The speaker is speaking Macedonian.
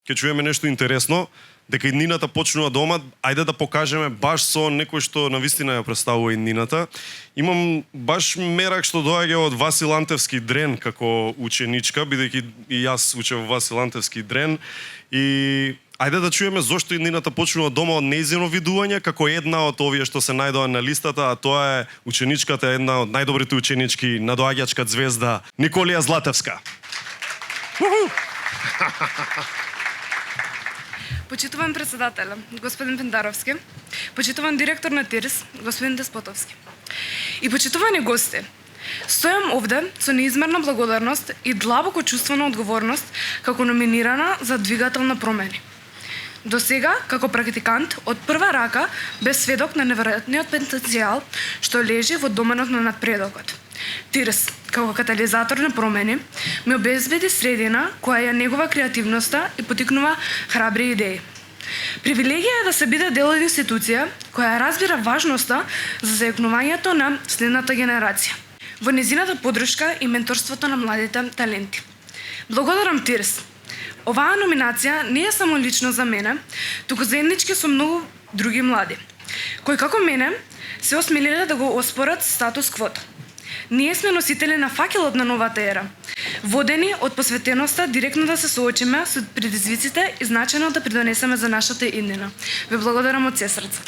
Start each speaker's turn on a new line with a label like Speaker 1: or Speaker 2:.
Speaker 1: Ќе чуеме нешто интересно, дека иднината почнува дома, ајде да покажеме баш со некој што навистина ја представува иднината. Имам баш мерак што доаѓа од Васил Антевски Дрен како ученичка, бидејќи и јас учев во Васил Антевски Дрен, и ајде да чуеме зошто иднината почнува дома од нејзино видување, како една од овие што се најдоа на листата, а тоа е ученичката, една од најдобрите ученички, надоаѓачка звезда, Николија Златевска.
Speaker 2: Почитуван председателя, господин Пендаровски, почитуван директор на ТИРС, господин Деспотовски. И почитувани гости, стојам овде со неизмерна благодарност и длабоко чувство на одговорност како номинирана за двигател на промени. До сега, како практикант, од прва рака бев сведок на неверојатниот потенцијал што лежи во доменот на надпредокот. ТИРС, како катализатор на промени, ми обезбеди средина која ја негува креативноста и потикнува храбри идеи. Привилегија е да се биде дел од институција која разбира важноста за зајакнувањето на следната генерација, во незината поддршка и менторството на младите таленти. Благодарам ТИРС. Оваа номинација не е само лично за мене, туку заеднички со многу други млади, кои како мене се осмелиле да го оспорат статус квото. Ние сме носители на факелот на новата ера, водени од посветеноста директно да се соочиме со предизвиците и значајно да придонесеме за нашата иднина. Ве благодарам од се срце.